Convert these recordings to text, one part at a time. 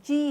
جی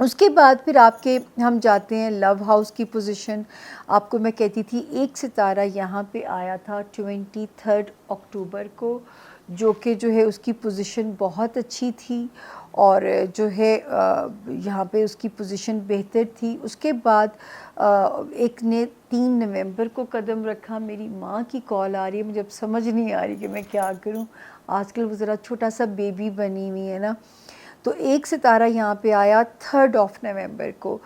اس کے بعد پھر آپ کے ہم جاتے ہیں لو ہاؤس کی پوزیشن. آپ کو میں کہتی تھی ایک ستارہ یہاں پہ آیا تھا 23 اکتوبر کو، جو ہے اس کی پوزیشن بہت اچھی تھی، اور جو ہے یہاں پہ اس کی پوزیشن بہتر تھی. اس کے بعد ایک نے 3 نومبر کو قدم رکھا. میری ماں کی کال آ رہی ہے، مجھے اب سمجھ نہیں آ رہی کہ میں کیا کروں. آج کل وہ ذرا چھوٹا سا بیبی بنی ہوئی ہے نا. تو ایک ستارہ یہاں پہ آیا 3 نومبر کو.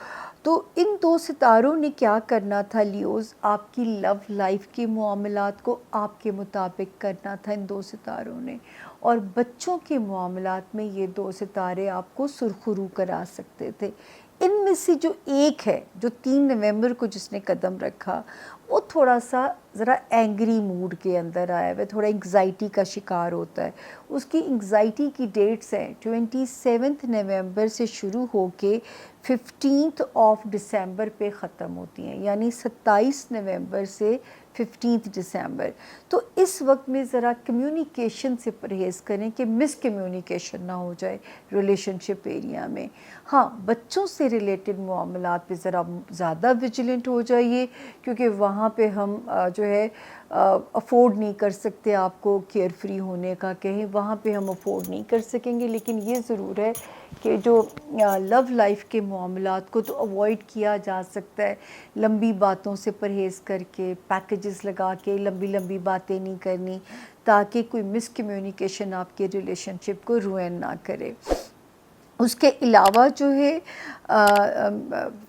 تو ان 2 ستاروں نے کیا کرنا تھا لیوز، آپ کی لو لائف کے معاملات کو آپ کے مطابق کرنا تھا ان 2 ستاروں نے. اور بچوں کے معاملات میں یہ 2 ستارے آپ کو سرخرو کرا سکتے تھے. ان میں سے جو ایک ہے، جو 3 نومبر کو جس نے قدم رکھا، وہ تھوڑا سا ذرا اینگری موڈ کے اندر آیا ہوا ہے، تھوڑا انگزائٹی کا شکار ہوتا ہے. اس کی انگزائٹی کی ڈیٹس ہیں 27 نومبر سے شروع ہو کے 15 دسمبر پہ ختم ہوتی ہیں، یعنی 27 نومبر سے 15 دسمبر. تو اس وقت میں ذرا کمیونیکیشن سے پرہیز کریں کہ مس کمیونیکیشن نہ ہو جائے ریلیشن شپ ایریا میں. ہاں، بچوں سے ریلیٹڈ معاملات پہ ذرا زیادہ ویجیلنٹ ہو جائیے، کیونکہ وہاں پہ ہم جو ہے افورڈ نہیں کر سکتے آپ کو کیئر فری ہونے کا، کہیں وہاں پہ ہم افورڈ نہیں کر سکیں گے. لیکن یہ ضرور ہے کہ جو لو لائف کے معاملات کو تو اوائڈ کیا جا سکتا ہے، لمبی باتوں سے پرہیز کر کے، پیکیجز لگا کے لمبی لمبی باتیں نہیں کرنی، تاکہ کوئی مس کمیونیکیشن آپ کے ریلیشن شپ کو روئن نہ کرے. اس کے علاوہ جو ہے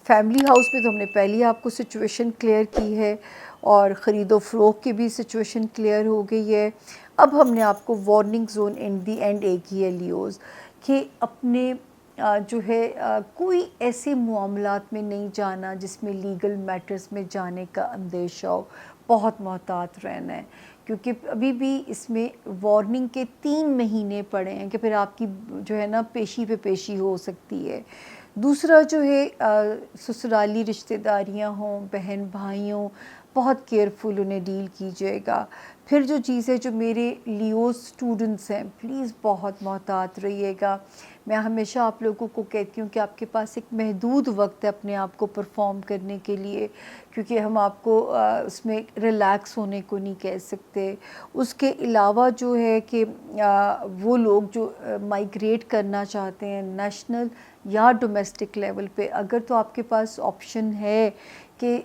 فیملی ہاؤس میں تو ہم نے پہلے آپ کو سچویشن کلیئر کی ہے، اور خرید و فروخت کی بھی سچویشن کلیئر ہو گئی ہے. اب ہم نے آپ کو warning zone in the end ایک ہی ہے لیوز، کہ اپنے جو ہے کوئی ایسے معاملات میں نہیں جانا جس میں لیگل میٹرز میں جانے کا اندیشہ ہو. بہت محتاط رہنا ہے، کیونکہ ابھی بھی اس میں وارننگ کے 3 مہینے پڑے ہیں کہ پھر آپ کی جو ہے نا پیشی پہ پیشی ہو سکتی ہے. دوسرا جو ہے سسرالی رشتہ داریاں ہوں، بہن بھائیوں، بہت کیئرفل انہیں ڈیل کیجیے گا. پھر جو چیز ہے، جو میرے لیوز اسٹوڈنٹس ہیں، پلیز بہت محتاط رہیے گا. میں ہمیشہ آپ لوگوں کو کہتی ہوں کہ آپ کے پاس ایک محدود وقت ہے اپنے آپ کو پرفارم کرنے کے لیے، کیونکہ ہم آپ کو اس میں ریلیکس ہونے کو نہیں کہہ سکتے. اس کے علاوہ جو ہے کہ وہ لوگ جو مائیگریٹ کرنا چاہتے ہیں نیشنل یا ڈومیسٹک لیول پہ، اگر تو آپ کے پاس آپشن ہے کہ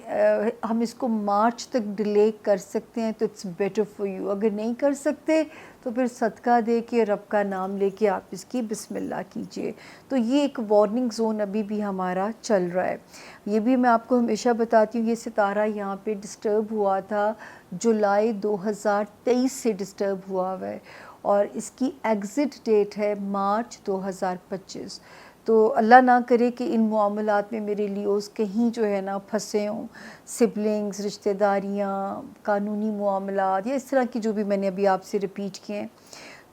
ہم اس کو مارچ تک ڈیلے کر سکتے ہیں تو اٹس بیٹر فار یو. اگر نہیں کر سکتے تو پھر صدقہ دے کے رب کا نام لے کے آپ اس کی بسم اللہ کیجئے. تو یہ ایک وارننگ زون ابھی بھی ہمارا چل رہا ہے. یہ بھی میں آپ کو ہمیشہ بتاتی ہوں، یہ ستارہ یہاں پہ ڈسٹرب ہوا تھا جولائی 2023 سے ڈسٹرب ہوا ہے، اور اس کی ایگزٹ ڈیٹ ہے مارچ 2025. تو اللہ نہ کرے کہ ان معاملات میں میرے لیوز کہیں جو ہے نا پھنسے ہوں، سبلنگز، رشتہ داریاں، قانونی معاملات، یا اس طرح کی جو بھی میں نے ابھی آپ سے ریپیٹ کیے ہیں.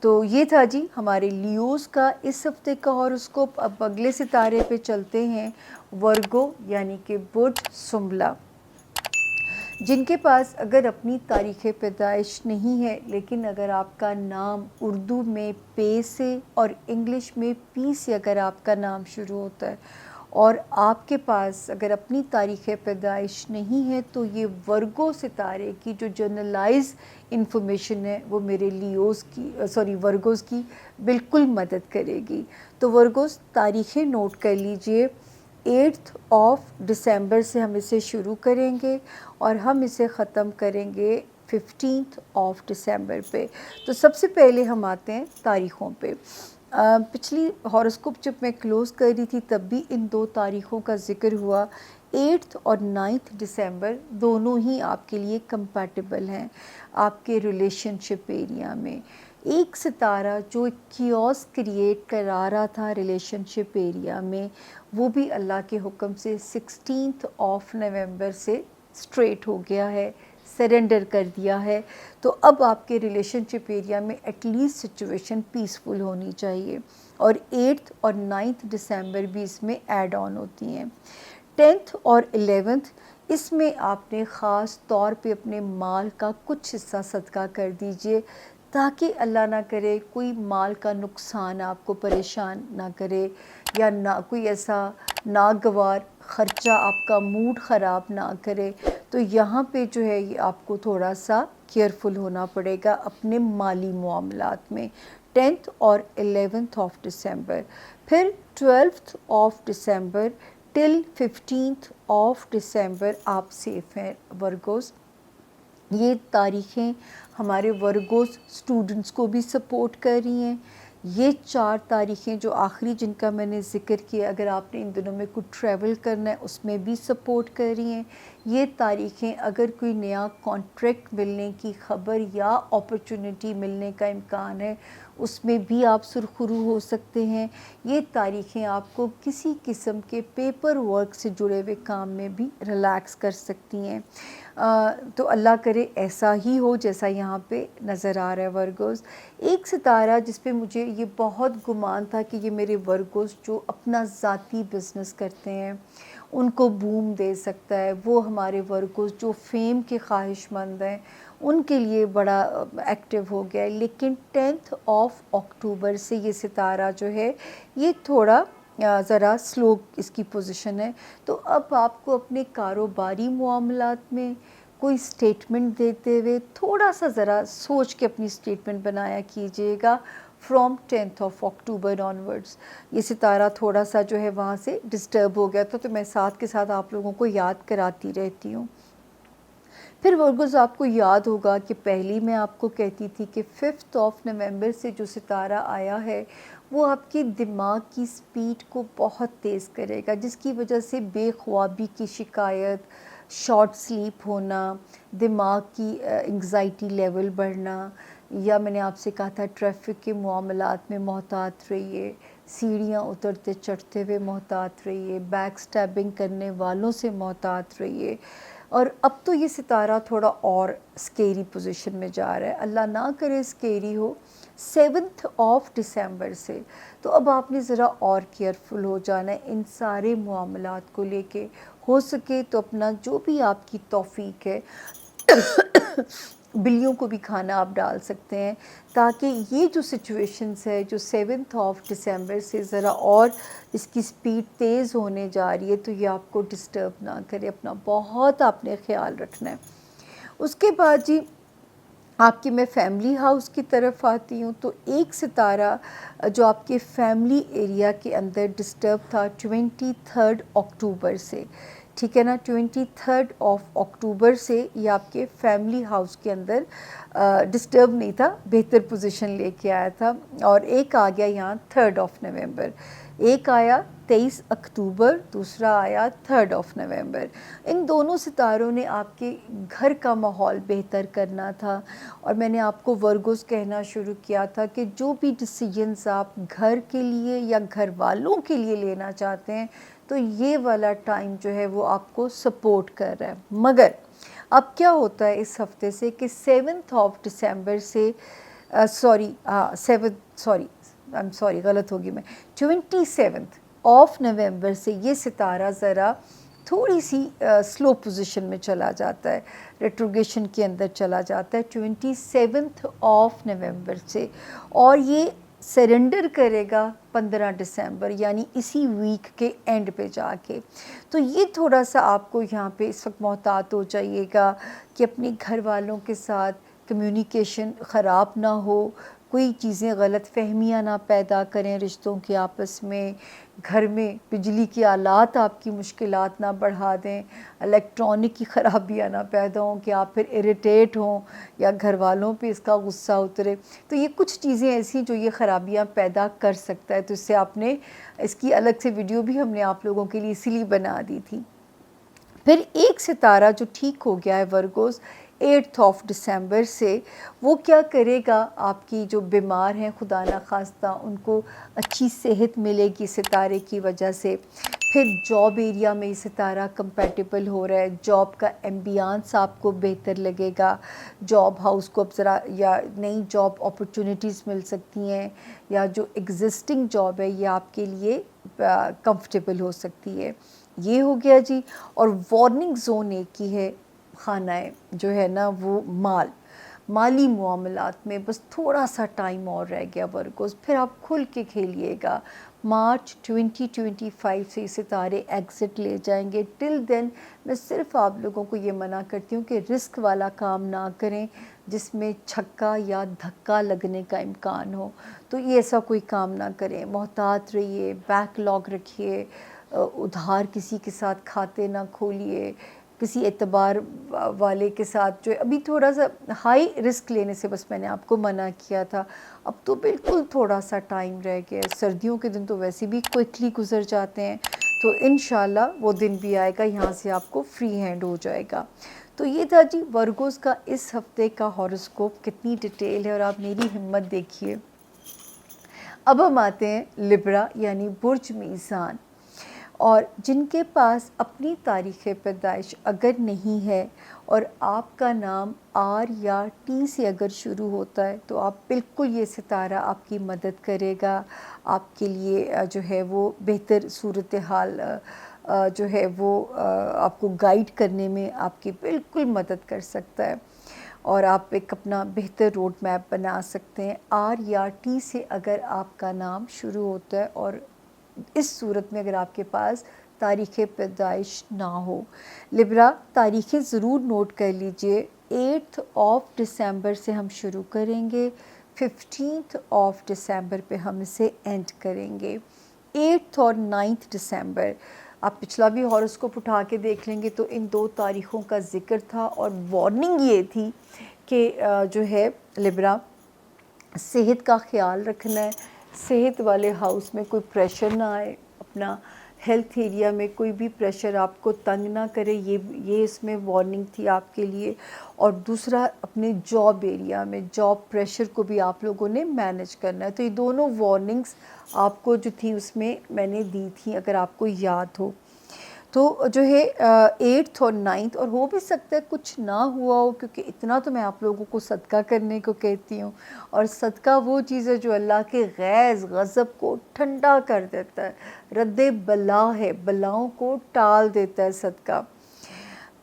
تو یہ تھا جی ہمارے لیوز کا اس ہفتے کا ہاروسکوپ. اب اگلے ستارے پہ چلتے ہیں، ورگو یعنی کہ بدھ سنبلا، جن کے پاس اگر اپنی تاریخ پیدائش نہیں ہے، لیکن اگر آپ کا نام اردو میں پے سے اور انگلش میں پی سے اگر آپ کا نام شروع ہوتا ہے، اور آپ کے پاس اگر اپنی تاریخ پیدائش نہیں ہے، تو یہ ورگو ستارے کی جو جنرلائز انفارمیشن ہے وہ میرے ورگوز کی بالکل مدد کرے گی. تو ورگوز تاریخیں نوٹ کر لیجئے. 8 دسمبر سے ہم اسے شروع کریں گے اور ہم اسے ختم کریں گے 15 دسمبر پہ. تو سب سے پہلے ہم آتے ہیں تاریخوں پہ. پچھلی ہاروسکوپ جب میں کلوز کر رہی تھی تب بھی ان 2 تاریخوں کا ذکر ہوا. 8 اور 9 دسمبر دونوں ہی آپ کے لیے کمپیٹیبل ہیں آپ کے ریلیشن شپ ایریا میں. ایک ستارہ جو کیوس کریٹ کرا رہا تھا ریلیشن شپ ایریا میں، وہ بھی اللہ کے حکم سے 16 نومبر سے اسٹریٹ ہو گیا ہے، سرنڈر کر دیا ہے. تو اب آپ کے ریلیشن شپ ایریا میں ایٹ لیسٹ سچویشن پیسفل ہونی چاہیے. اور 8 اور 9 دسمبر بھی اس میں ایڈ آن ہوتی ہیں. 10 اور 11 اس میں آپ نے خاص طور پہ اپنے مال کا کچھ حصہ صدقہ کر دیجئے، تاکہ اللہ نہ کرے کوئی مال کا نقصان آپ کو پریشان نہ کرے، یا نہ کوئی ایسا ناگوار خرچہ آپ کا موڈ خراب نہ کرے. تو یہاں پہ جو ہے یہ آپ کو تھوڑا سا کیئرفل ہونا پڑے گا اپنے مالی معاملات میں. 10th اور 11th آف ڈسمبر، پھر 12th of December till 15th of December آپ سیف ہیں ورگوز. یہ تاریخیں ہمارے ورگوز اسٹوڈنٹس کو بھی سپورٹ کر رہی ہیں. یہ 4 تاریخیں جو آخری جن کا میں نے ذکر کیا، اگر آپ نے ان دنوں میں کچھ ٹریول کرنا ہے اس میں بھی سپورٹ کر رہی ہیں. یہ تاریخیں اگر کوئی نیا کانٹریکٹ ملنے کی خبر یا اپرچونٹی ملنے کا امکان ہے اس میں بھی آپ سرخرو ہو سکتے ہیں. یہ تاریخیں آپ کو کسی قسم کے پیپر ورک سے جڑے ہوئے کام میں بھی ریلیکس کر سکتی ہیں. تو اللہ کرے ایسا ہی ہو جیسا یہاں پہ نظر آ رہا ہے ورگوز. ایک ستارہ جس پہ مجھے یہ بہت گمان تھا کہ یہ میرے ورگوز جو اپنا ذاتی بزنس کرتے ہیں ان کو بوم دے سکتا ہے، وہ ہمارے ورگوز جو فیم کے خواہش مند ہیں ان کے لیے بڑا ایکٹیو ہو گیا ہے. لیکن 10th آف اکتوبر سے یہ ستارہ جو ہے یہ تھوڑا ذرا سلو اس کی پوزیشن ہے. تو اب آپ کو اپنے کاروباری معاملات میں کوئی سٹیٹمنٹ دیتے ہوئے تھوڑا سا ذرا سوچ کے اپنی سٹیٹمنٹ بنایا کیجئے گا from 10th of October onwards. یہ ستارہ تھوڑا سا جو ہے وہاں سے ڈسٹرب ہو گیا تھا، تو میں ساتھ کے ساتھ آپ لوگوں کو یاد کراتی رہتی ہوں. پھر ورگوز آپ کو یاد ہوگا کہ پہلی میں آپ کو کہتی تھی کہ 5th آف نومبر سے جو ستارہ آیا ہے وہ آپ کے دماغ کی سپیڈ کو بہت تیز کرے گا، جس کی وجہ سے بے خوابی کی شکایت، شارٹ سلیپ ہونا، دماغ کی انگزائٹی لیول بڑھنا، یا میں نے آپ سے کہا تھا ٹریفک کے معاملات میں محتاط رہیے، سیڑھیاں اترتے چڑھتے ہوئے محتاط رہیے، بیک سٹیبنگ کرنے والوں سے محتاط رہیے. اور اب تو یہ ستارہ تھوڑا اور سکیری پوزیشن میں جا رہا ہے، اللہ نہ کرے scary who. 7th of December سے تو اب آپ نے ذرا اور کیئرفل ہو جانا ہے ان سارے معاملات کو لے کے. ہو سکے تو اپنا جو بھی آپ کی توفیق ہے بلیوں کو بھی کھانا آپ ڈال سکتے ہیں، تاکہ یہ جو سچویشنز ہے جو 7th آف ڈسمبر سے ذرا اور اس کی سپیڈ تیز ہونے جا رہی ہے تو یہ آپ کو ڈسٹرب نہ کرے. اپنا بہت آپ نے خیال رکھنا ہے. اس کے بعد جی آپ کی میں فیملی ہاؤس کی طرف آتی ہوں. تو ایک ستارہ جو آپ کے فیملی ایریا کے اندر ڈسٹرب تھا 23 اکتوبر سے، ٹھیک ہے نا، 23 آف اکتوبر سے یہ آپ کے فیملی ہاؤس کے اندر ڈسٹرب نہیں تھا، بہتر پوزیشن لے کے آیا تھا. اور ایک آ گیا یہاں 3 آف نومبر، ایک آیا 23 اکتوبر، دوسرا آیا 3 آف نومبر. ان دونوں ستاروں نے آپ کے گھر کا ماحول بہتر کرنا تھا. اور میں نے آپ کو ورگوز کہنا شروع کیا تھا کہ جو بھی ڈیسیجنز آپ گھر کے لیے یا گھر والوں کے لیے لینا چاہتے ہیں تو یہ والا ٹائم جو ہے وہ آپ کو سپورٹ کر رہا ہے. مگر اب کیا ہوتا ہے اس ہفتے سے کہ 7th آف ڈسمبر سے غلط ہوگی میں 27 آف نومبر سے یہ ستارہ ذرا تھوڑی سی سلو پوزیشن میں چلا جاتا ہے، ریٹروگیشن کے اندر چلا جاتا ہے 27 آف نومبر سے، اور یہ سرنڈر کرے گا 15 دسمبر یعنی اسی ویک کے اینڈ پہ جا کے. تو یہ تھوڑا سا آپ کو یہاں پہ اس وقت محتاط ہو جائیے گا کہ اپنے گھر والوں کے ساتھ کمیونیکیشن خراب نہ ہو، کوئی چیزیں غلط فہمیاں نہ پیدا کریں رشتوں کے آپس میں، گھر میں بجلی کے آلات آپ کی مشکلات نہ بڑھا دیں، الیکٹرانک کی خرابیاں نہ پیدا ہوں کہ آپ پھر اریٹیٹ ہوں یا گھر والوں پہ اس کا غصہ اترے. تو یہ کچھ چیزیں ایسی جو یہ خرابیاں پیدا کر سکتا ہے، تو اس سے آپ نے اس کی الگ سے ویڈیو بھی ہم نے آپ لوگوں کے لیے اسی لیے بنا دی تھی. پھر ایک ستارہ جو ٹھیک ہو گیا ہے ورگوز 8 آف ڈسمبر سے، وہ کیا کرے گا، آپ کی جو بیمار ہیں خدا نہ خواستہ ان کو اچھی صحت ملے گی ستارے کی وجہ سے. پھر جاب ایریا میں یہ ستارہ کمپیٹیبل ہو رہا ہے، جاب کا ایمبیانس آپ کو بہتر لگے گا، جاب ہاؤس کو اب ذرا یا نئی جاب اپرچونیٹیز مل سکتی ہیں، یا جو ایگزسٹنگ جاب ہے یہ آپ کے لیے کمفرٹیبل ہو سکتی ہے. یہ ہو گیا جی. اور وارننگ زون ایک کی ہے، خانہ جو ہے نا وہ مال. مالی معاملات میں بس تھوڑا سا ٹائم اور رہ گیا ورگوز، پھر آپ کھل کے کھیلیے گا. مارچ 2025 سے ستارے ایگزٹ لے جائیں گے. ٹل دین میں صرف آپ لوگوں کو یہ منع کرتی ہوں کہ رسک والا کام نہ کریں جس میں چھکا یا دھکا لگنے کا امکان ہو. تو یہ ایسا کوئی کام نہ کریں. محتاط رہیے، بیک لاگ رکھیے، ادھار کسی کے ساتھ کھاتے نہ کھولیے، کسی اعتبار والے کے ساتھ جو ابھی تھوڑا سا ہائی رسک لینے سے بس میں نے آپ کو منع کیا تھا. اب تو بالکل تھوڑا سا ٹائم رہ گیا. سردیوں کے دن تو ویسے بھی کوئکلی گزر جاتے ہیں، تو انشاءاللہ وہ دن بھی آئے گا، یہاں سے آپ کو فری ہینڈ ہو جائے گا. تو یہ تھا جی ورگوز کا اس ہفتے کا ہاروسکوپ. کتنی ڈیٹیل ہے اور آپ میری ہمت دیکھیے. اب ہم آتے ہیں لبرا یعنی برج میزان، اور جن کے پاس اپنی تاریخ پیدائش اگر نہیں ہے اور آپ کا نام آر یا ٹی سے اگر شروع ہوتا ہے تو آپ بالکل یہ ستارہ آپ کی مدد کرے گا، آپ کے لیے جو ہے وہ بہتر صورتحال جو ہے وہ آپ کو گائیڈ کرنے میں آپ کی بالکل مدد کر سکتا ہے، اور آپ ایک اپنا بہتر روڈ میپ بنا سکتے ہیں. آر یا ٹی سے اگر آپ کا نام شروع ہوتا ہے اور اس صورت میں اگر آپ کے پاس تاریخ پیدائش نہ ہو. لبرا تاریخیں ضرور نوٹ کر لیجئے. 8 دسمبر سے ہم شروع کریں گے، 15 دسمبر پہ ہم اسے اینڈ کریں گے. 8 اور 9 دسمبر آپ پچھلا بھی ہاروسکوپ اٹھا کے دیکھ لیں گے تو ان دو تاریخوں کا ذکر تھا، اور وارننگ یہ تھی کہ جو ہے لبرا صحت کا خیال رکھنا ہے. صحت والے ہاؤس میں کوئی پریشر نہ آئے، اپنا ہیلتھ ایریا میں کوئی بھی پریشر آپ کو تنگ نہ کرے، یہ اس میں وارننگ تھی آپ کے لیے. اور دوسرا اپنے جاب ایریا میں جاب پریشر کو بھی آپ لوگوں نے مینیج کرنا ہے. تو یہ دونوں وارننگز آپ کو جو تھی اس میں میں نے دی تھی اگر آپ کو یاد ہو. تو جو ہے 8 اور 9 اور ہو بھی سکتا ہے کچھ نہ ہوا ہو، کیونکہ اتنا تو میں آپ لوگوں کو صدقہ کرنے کو کہتی ہوں، اور صدقہ وہ چیز ہے جو اللہ کے غیظ غضب کو ٹھنڈا کر دیتا ہے، رد بلا ہے، بلاؤں کو ٹال دیتا ہے صدقہ.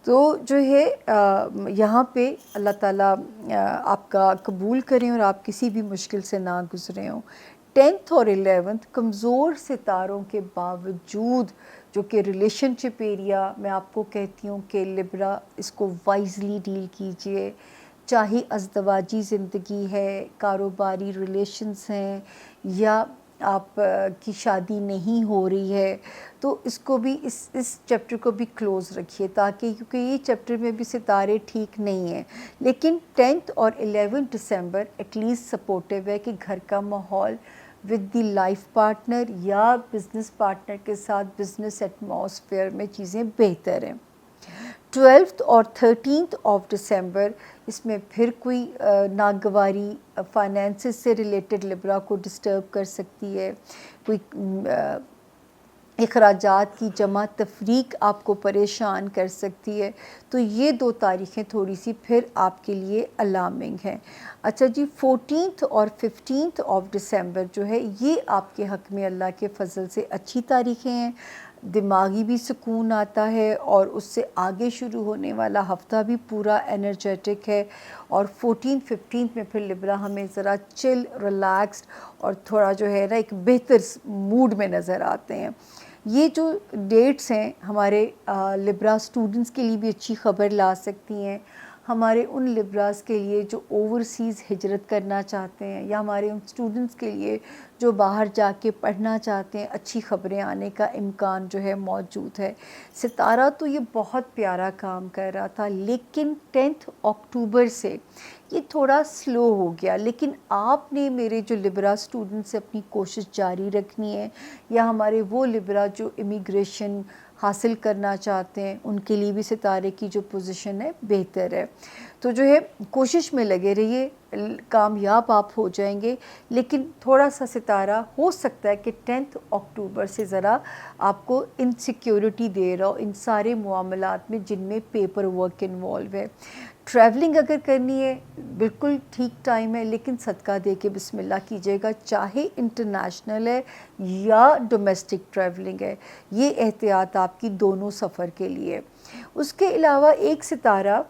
تو جو ہے یہاں پہ اللہ تعالیٰ آپ کا قبول کریں اور آپ کسی بھی مشکل سے نہ گزرے ہوں. 10 اور 11 کمزور ستاروں کے باوجود، جو کہ ریلیشن شپ ایریا میں آپ کو کہتی ہوں کہ لبرا اس کو وائزلی ڈیل کیجئے، چاہے ازدواجی زندگی ہے، کاروباری ریلیشنز ہیں، یا آپ کی شادی نہیں ہو رہی ہے، تو اس کو بھی اس چیپٹر کو بھی کلوز رکھیے، تاکہ کیونکہ یہ چیپٹر میں بھی ستارے ٹھیک نہیں ہیں. لیکن 10 اور 11 دسمبر ایٹ لیسٹ سپورٹیو ہے کہ گھر کا ماحول ود دی لائف پارٹنر یا بزنس پارٹنر کے ساتھ بزنس ایٹماسفیئر میں چیزیں بہتر ہیں. 12 اور 13 دسمبر اس میں پھر کوئی ناگواری فائنینسز سے ریلیٹڈ لبرا کو ڈسٹرب کر سکتی ہے، کوئی اخراجات کی جمع تفریق آپ کو پریشان کر سکتی ہے. تو یہ دو تاریخیں تھوڑی سی پھر آپ کے لیے الارمنگ ہیں. اچھا جی 14 اور 15 دسمبر جو ہے یہ آپ کے حق میں اللہ کے فضل سے اچھی تاریخیں ہیں. دماغی بھی سکون آتا ہے، اور اس سے آگے شروع ہونے والا ہفتہ بھی پورا انرجیٹک ہے. اور 14-15 میں پھر لبرا ہمیں ذرا چل، ریلیکسڈ اور تھوڑا جو ہے نا ایک بہتر موڈ میں نظر آتے ہیں. یہ جو ڈیٹس ہیں ہمارے لبرا اسٹوڈنٹس کے لیے بھی اچھی خبر لا سکتی ہیں. ہمارے ان لبراز کے لیے جو اوورسیز ہجرت کرنا چاہتے ہیں، یا ہمارے ان اسٹوڈنٹس کے لیے جو باہر جا کے پڑھنا چاہتے ہیں، اچھی خبریں آنے کا امکان جو ہے موجود ہے. ستارہ تو یہ بہت پیارا کام کر رہا تھا، لیکن 10 اکتوبر سے یہ تھوڑا سلو ہو گیا. لیکن آپ نے میرے جو لبرا اسٹوڈنٹ سے اپنی کوشش جاری رکھنی ہے، یا ہمارے وہ لبرا جو امیگریشن حاصل کرنا چاہتے ہیں ان کے لیے بھی ستارے کی جو پوزیشن ہے بہتر ہے. تو جو ہے کوشش میں لگے رہیے، کامیاب آپ ہو جائیں گے. لیکن تھوڑا سا ستارہ ہو سکتا ہے کہ 10 اکتوبر سے ذرا آپ کو انسیکیورٹی دے رہا ہو ان سارے معاملات میں جن میں پیپر ورک انوالو ہے. ٹریولنگ اگر کرنی ہے بالکل ٹھیک ٹائم ہے، لیکن صدقہ دے کے بسم اللہ کیجیے گا، چاہے انٹرنیشنل ہے یا ڈومیسٹک ٹریولنگ ہے. یہ احتیاط آپ کی دونوں سفر کے لیے. اس کے علاوہ ایک ستارہ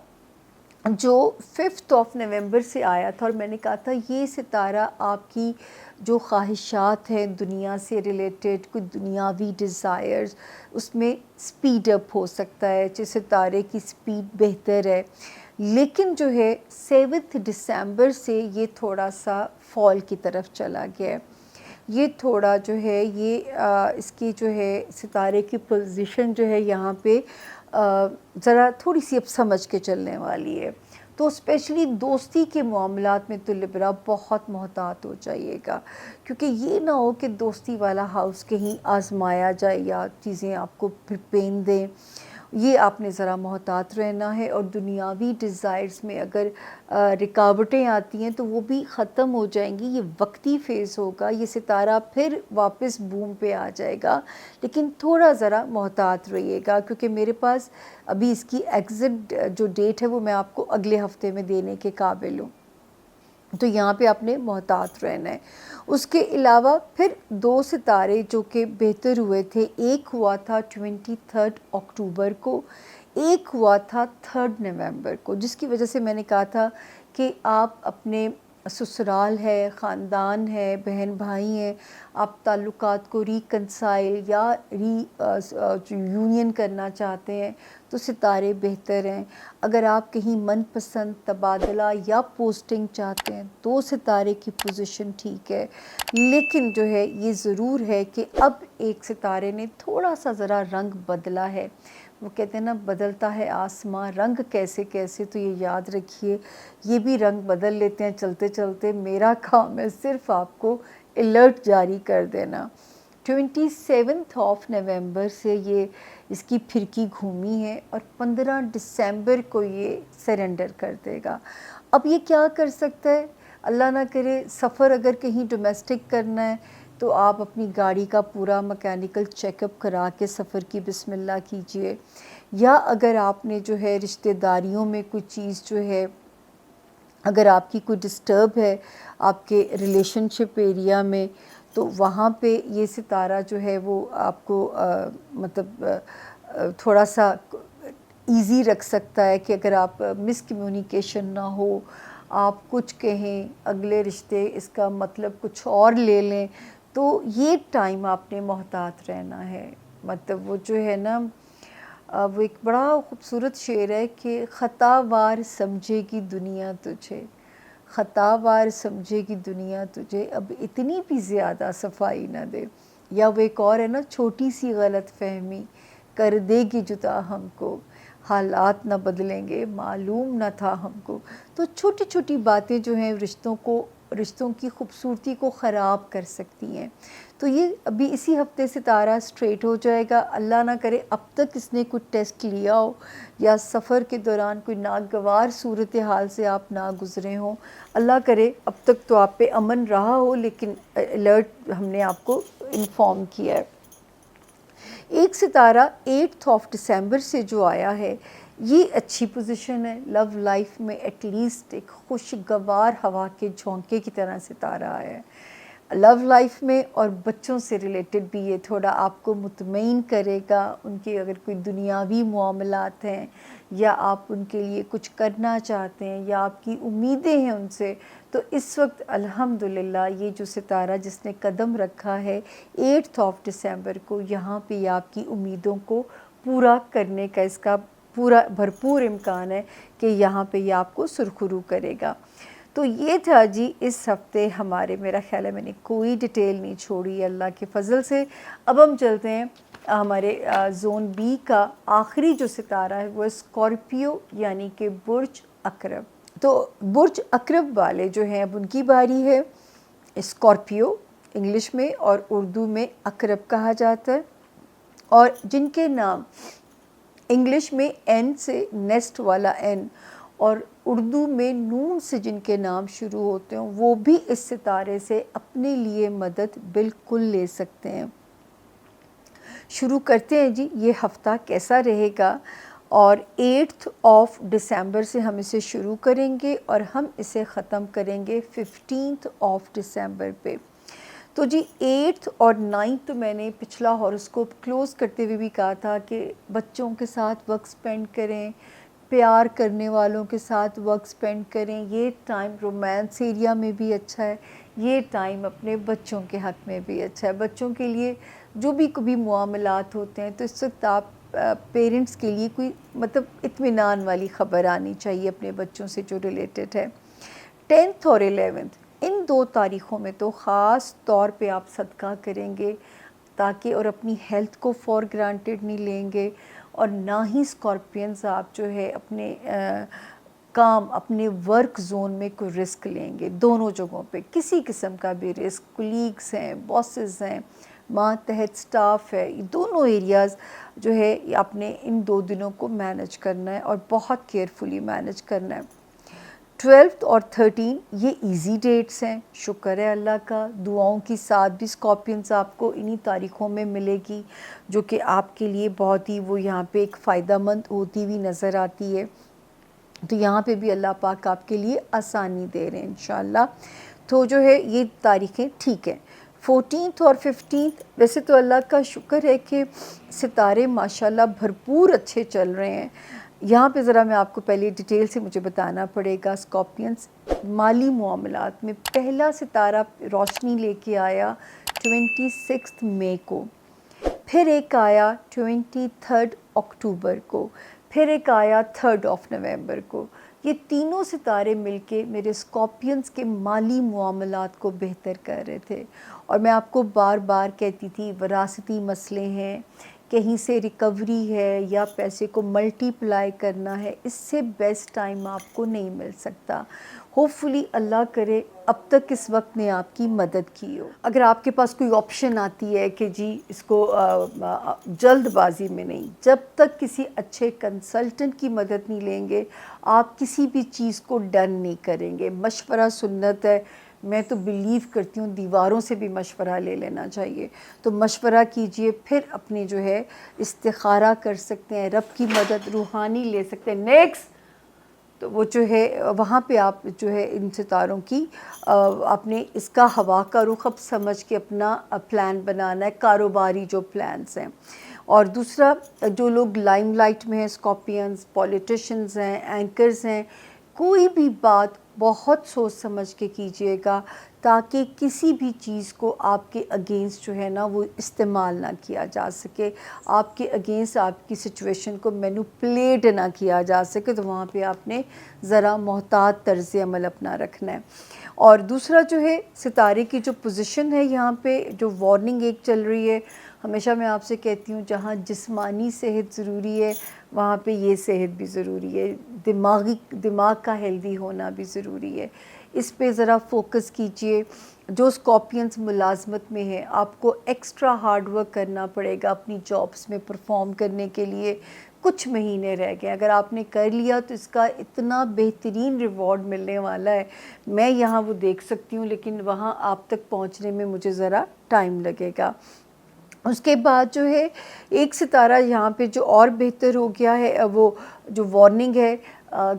جو 5 نومبر سے آیا تھا، اور میں نے کہا تھا یہ ستارہ آپ کی جو خواہشات ہیں دنیا سے ریلیٹڈ، کوئی دنیاوی ڈیزائرز، اس میں سپیڈ اپ ہو سکتا ہے، جس ستارے کی سپیڈ بہتر ہے، لیکن جو ہے 7 دسمبر سے یہ تھوڑا سا فال کی طرف چلا گیا ہے۔ یہ تھوڑا جو ہے یہ اس کی جو ہے ستارے کی پوزیشن جو ہے یہاں پہ ذرا تھوڑی سی اب سمجھ کے چلنے والی ہے۔ تو اسپیشلی دوستی کے معاملات میں تو لبرا بہت محتاط ہو جائیے گا، کیونکہ یہ نہ ہو کہ دوستی والا ہاؤس کہیں آزمایا جائے یا چیزیں آپ کو پھر پین دیں، یہ آپ نے ذرا محتاط رہنا ہے۔ اور دنیاوی ڈیزائرز میں اگر رکاوٹیں آتی ہیں تو وہ بھی ختم ہو جائیں گی، یہ وقتی فیز ہوگا، یہ ستارہ پھر واپس بوم پہ آ جائے گا، لیکن تھوڑا ذرا محتاط رہیے گا، کیونکہ میرے پاس ابھی اس کی ایگزٹ جو ڈیٹ ہے وہ میں آپ کو اگلے ہفتے میں دینے کے قابل ہوں، تو یہاں پہ آپ نے محتاط رہنا ہے۔ اس کے علاوہ پھر 2 ستارے جو کہ بہتر ہوئے تھے، ایک ہوا تھا 23 اکتوبر کو، ایک ہوا تھا 3 نومبر کو، جس کی وجہ سے میں نے کہا تھا کہ آپ اپنے سسرال ہے، خاندان ہے، بہن بھائی ہیں، آپ تعلقات کو ریکنسائل یا یونین کرنا چاہتے ہیں تو ستارے بہتر ہیں۔ اگر آپ کہیں من پسند تبادلہ یا پوسٹنگ چاہتے ہیں تو ستارے کی پوزیشن ٹھیک ہے، لیکن جو ہے یہ ضرور ہے کہ اب ایک ستارے نے تھوڑا سا ذرا رنگ بدلا ہے، وہ کہتے ہیں نا بدلتا ہے آسمان رنگ کیسے کیسے، تو یہ یاد رکھیے یہ بھی رنگ بدل لیتے ہیں چلتے چلتے، میرا کام ہے صرف آپ کو الرٹ جاری کر دینا۔ 27 نومبر سے یہ اس کی پھرکی گھومی ہے اور 15 دسمبر کو یہ سرنڈر کر دے گا۔ اب یہ کیا کر سکتا ہے؟ اللہ نہ کرے سفر اگر کہیں ڈومیسٹک کرنا ہے تو آپ اپنی گاڑی کا پورا مکینیکل چیک اپ کرا کے سفر کی بسم اللہ کیجئے، یا اگر آپ نے جو ہے رشتہ داریوں میں کوئی چیز جو ہے اگر آپ کی کوئی ڈسٹرب ہے آپ کے ریلیشن شپ ایریا میں، تو وہاں پہ یہ ستارہ جو ہے وہ آپ کو مطلب تھوڑا سا ایزی رکھ سکتا ہے کہ اگر آپ مس کمیونیکیشن نہ ہو، آپ کچھ کہیں اگلے رشتے اس کا مطلب کچھ اور لے لیں، تو یہ ٹائم آپ نے محتاط رہنا ہے۔ مطلب وہ جو ہے نا وہ ایک بڑا خوبصورت شعر ہے کہ خطا وار سمجھے گی دنیا تجھے، خطا وار سمجھے گی دنیا تجھے، اب اتنی بھی زیادہ صفائی نہ دے، یا وہ ایک اور ہے نا چھوٹی سی غلط فہمی کر دے گی جدا ہم کو، حالات نہ بدلیں گے معلوم نہ تھا ہم کو۔ تو چھوٹی چھوٹی باتیں جو ہیں رشتوں کی خوبصورتی کو خراب کر سکتی ہیں، تو یہ ابھی اسی ہفتے ستارہ سٹریٹ ہو جائے گا۔ اللہ نہ کرے اب تک اس نے کوئی ٹیسٹ لیا ہو یا سفر کے دوران کوئی ناگوار صورتحال سے آپ نہ گزرے ہوں، اللہ کرے اب تک تو آپ پہ امن رہا ہو، لیکن الرٹ ہم نے آپ کو انفارم کیا ہے۔ ایک ستارہ 8 دسمبر سے جو آیا ہے یہ اچھی پوزیشن ہے، لو لائف میں ایٹ لیسٹ ایک خوشگوار ہوا کے جھونکے کی طرح ستارہ آیا ہے لو لائف میں، اور بچوں سے ریلیٹڈ بھی یہ تھوڑا آپ کو مطمئن کرے گا، ان کے اگر کوئی دنیاوی معاملات ہیں یا آپ ان کے لیے کچھ کرنا چاہتے ہیں یا آپ کی امیدیں ہیں ان سے، تو اس وقت الحمدللہ یہ جو ستارہ جس نے قدم رکھا ہے 8 دسمبر کو، یہاں پہ آپ کی امیدوں کو پورا کرنے کا اس کا پورا بھرپور امکان ہے کہ یہاں پہ یہ آپ کو سرخرو کرے گا۔ تو یہ تھا جی اس ہفتے ہمارے، میرا خیال ہے میں نے کوئی ڈیٹیل نہیں چھوڑی اللہ کے فضل سے۔ اب ہم چلتے ہیں ہمارے زون بی کا آخری جو ستارہ ہے وہ اسکارپیو یعنی کہ برج عقرب۔ تو برج عقرب والے جو ہیں اب ان کی باری ہے، اسکارپیو انگلش میں اور اردو میں عقرب کہا جاتا ہے، اور جن کے نام انگلش میں این سے نیسٹ والا این اور اردو میں نون سے جن کے نام شروع ہوتے ہیں وہ بھی اس ستارے سے اپنے لیے مدد بالکل لے سکتے ہیں۔ شروع کرتے ہیں جی یہ ہفتہ کیسا رہے گا، اور 8 دسمبر سے ہم اسے شروع کریں گے اور ہم اسے ختم کریں گے 15 دسمبر پہ۔ تو جی 8 اور 9 تو میں نے پچھلا ہاروسکوپ کلوز کرتے ہوئے بھی کہا تھا کہ بچوں کے ساتھ وقت سپینڈ کریں، پیار کرنے والوں کے ساتھ وقت سپینڈ کریں. یہ ٹائم رومانس ایریا میں بھی اچھا ہے, یہ ٹائم اپنے بچوں کے حق میں بھی اچھا ہے. بچوں کے لیے جو بھی کبھی معاملات ہوتے ہیں تو اس وقت آپ پیرنٹس کے لیے کوئی مطلب اطمینان والی خبر آنی چاہیے اپنے بچوں سے جو ریلیٹڈ ہے. 10th اور 11th ان 2 تاریخوں میں تو خاص طور پہ آپ صدقہ کریں گے تاکہ, اور اپنی ہیلتھ کو فار گرانٹیڈ نہیں لیں گے, اور نہ ہی اسکارپینز آپ جو ہے اپنے کام اپنے ورک زون میں کوئی رسک لیں گے. دونوں جگہوں پہ کسی قسم کا بھی رسک, کولیگس ہیں, باسز ہیں, ماتحت سٹاف ہے, یہ دونوں ایریاز جو ہے آپ نے ان 2 دنوں کو مینج کرنا ہے اور بہت کیئرفلی مینج کرنا ہے. 12th اور 13 یہ ایزی ڈیٹس ہیں, شکر ہے اللہ کا. دعاؤں کی ساتھ بھی اسکارپینز آپ کو انہی تاریخوں میں ملے گی جو کہ آپ کے لیے بہت ہی وہ یہاں پہ ایک فائدہ مند ہوتی ہوئی نظر آتی ہے. تو یہاں پہ بھی اللہ پاک آپ کے لیے آسانی دے رہے ہیں انشاءاللہ. تو جو ہے یہ تاریخیں ٹھیک ہیں. 14th اور 15th ویسے تو اللہ کا شکر ہے کہ ستارے ماشاءاللہ بھرپور اچھے چل رہے ہیں. یہاں پہ ذرا میں آپ کو پہلے ڈیٹیل سے مجھے بتانا پڑے گا. اسکارپینز مالی معاملات میں پہلا ستارہ روشنی لے کے آیا 26 مئی کو, پھر ایک آیا 23 اکتوبر کو, پھر ایک آیا 3 نومبر کو. یہ تینوں ستارے مل کے میرے اسکارپینز کے مالی معاملات کو بہتر کر رہے تھے. اور میں آپ کو بار بار کہتی تھی وراثتی مسئلے ہیں, کہیں سے ریکوری ہے, یا پیسے کو ملٹی پلائی کرنا ہے, اس سے بیسٹ ٹائم آپ کو نہیں مل سکتا. ہوپ فلی اللہ کرے اب تک اس وقت نے آپ کی مدد کی ہو. اگر آپ کے پاس کوئی آپشن آتی ہے کہ جی اس کو جلد بازی میں نہیں, جب تک کسی اچھے کنسلٹنٹ کی مدد نہیں لیں گے آپ کسی بھی چیز کو ڈن نہیں کریں گے. مشورہ سنت ہے, میں تو بلیو کرتی ہوں دیواروں سے بھی مشورہ لے لینا چاہیے. تو مشورہ کیجئے, پھر اپنے جو ہے استخارہ کر سکتے ہیں, رب کی مدد روحانی لے سکتے ہیں. نیکسٹ تو وہ جو ہے وہاں پہ آپ جو ہے ان ستاروں کی اپنے اس کا ہوا کا رخ اب سمجھ کے اپنا پلان بنانا ہے, کاروباری جو پلانس ہیں. اور دوسرا جو لوگ لائم لائٹ میں ہیں, اسکارپینز, پولیٹیشنز ہیں, اینکرز ہیں, کوئی بھی بات بہت سوچ سمجھ کے کیجیے گا تاکہ کسی بھی چیز کو آپ کے اگینسٹ جو ہے نا وہ استعمال نہ کیا جا سکے, آپ کے اگینسٹ آپ کی سچویشن کو مینوپلیٹ نہ کیا جا سکے. تو وہاں پہ آپ نے ذرا محتاط طرز عمل اپنا رکھنا ہے. اور دوسرا جو ہے ستارے کی جو پوزیشن ہے یہاں پہ جو وارننگ ایک چل رہی ہے, ہمیشہ میں آپ سے کہتی ہوں جہاں جسمانی صحت ضروری ہے وہاں پہ یہ صحت بھی ضروری ہے, دماغ کا ہیلدی ہونا بھی ضروری ہے. اس پہ ذرا فوکس کیجئے. جو اسکارپینز ملازمت میں ہیں آپ کو ایکسٹرا ہارڈ ورک کرنا پڑے گا اپنی جابس میں پرفارم کرنے کے لیے. کچھ مہینے رہ گئے, اگر آپ نے کر لیا تو اس کا اتنا بہترین ریوارڈ ملنے والا ہے. میں یہاں وہ دیکھ سکتی ہوں لیکن وہاں آپ تک پہنچنے میں مجھے ذرا ٹائم لگے گا. اس کے بعد جو ہے ایک ستارہ یہاں پہ جو اور بہتر ہو گیا ہے, وہ جو وارننگ ہے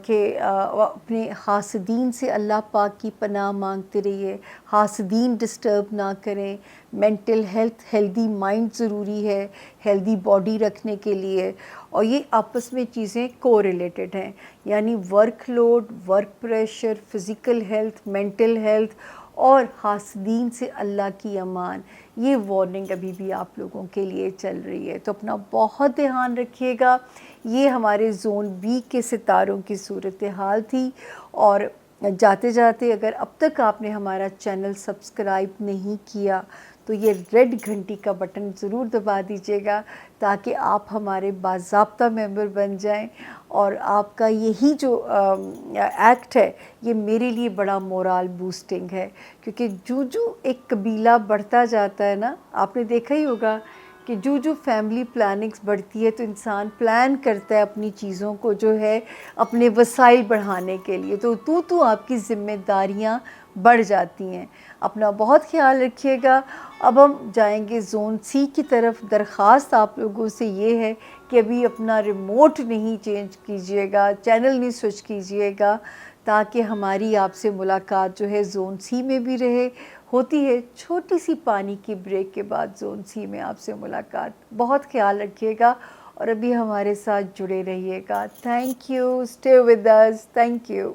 کہ اپنے حاسدین سے اللہ پاک کی پناہ مانگتے رہیے, حاسدین ڈسٹرب نہ کریں. مینٹل ہیلتھ, ہیلدی مائنڈ ضروری ہے ہیلدی باڈی رکھنے کے لیے, اور یہ آپس میں چیزیں کو ریلیٹڈ ہیں. یعنی work load, work pressure, physical health, mental health اور حاسدین سے اللہ کی امان, یہ وارننگ ابھی بھی آپ لوگوں کے لیے چل رہی ہے. تو اپنا بہت دھیان رکھیے گا. یہ ہمارے زون بی کے ستاروں کی صورتحال تھی. اور جاتے جاتے اگر اب تک آپ نے ہمارا چینل سبسکرائب نہیں کیا تو یہ ریڈ گھنٹی کا بٹن ضرور دبا دیجیے گا تاکہ آپ ہمارے باضابطہ ممبر بن جائیں. اور آپ کا یہی جو ایکٹ ہے یہ میرے لیے بڑا مورال بوسٹنگ ہے, کیونکہ جو ایک قبیلہ بڑھتا جاتا ہے نا, آپ نے دیکھا ہی ہوگا کہ جو فیملی پلاننگز بڑھتی ہے تو انسان پلان کرتا ہے اپنی چیزوں کو جو ہے اپنے وسائل بڑھانے کے لیے, تو آپ کی ذمہ داریاں بڑھ جاتی ہیں. اپنا بہت خیال رکھیے گا. اب ہم جائیں گے زون سی کی طرف. درخواست آپ لوگوں سے یہ ہے کہ ابھی اپنا ریموٹ نہیں چینج کیجیے گا, چینل نہیں سوئچ کیجیے گا, تاکہ ہماری آپ سے ملاقات جو ہے زون سی میں بھی رہے. ہوتی ہے چھوٹی سی پانی کی بریک کے بعد زون سی میں آپ سے ملاقات. بہت خیال رکھیے گا اور ابھی ہمارے ساتھ جڑے رہیے گا. Thank you. Stay with us. Thank you.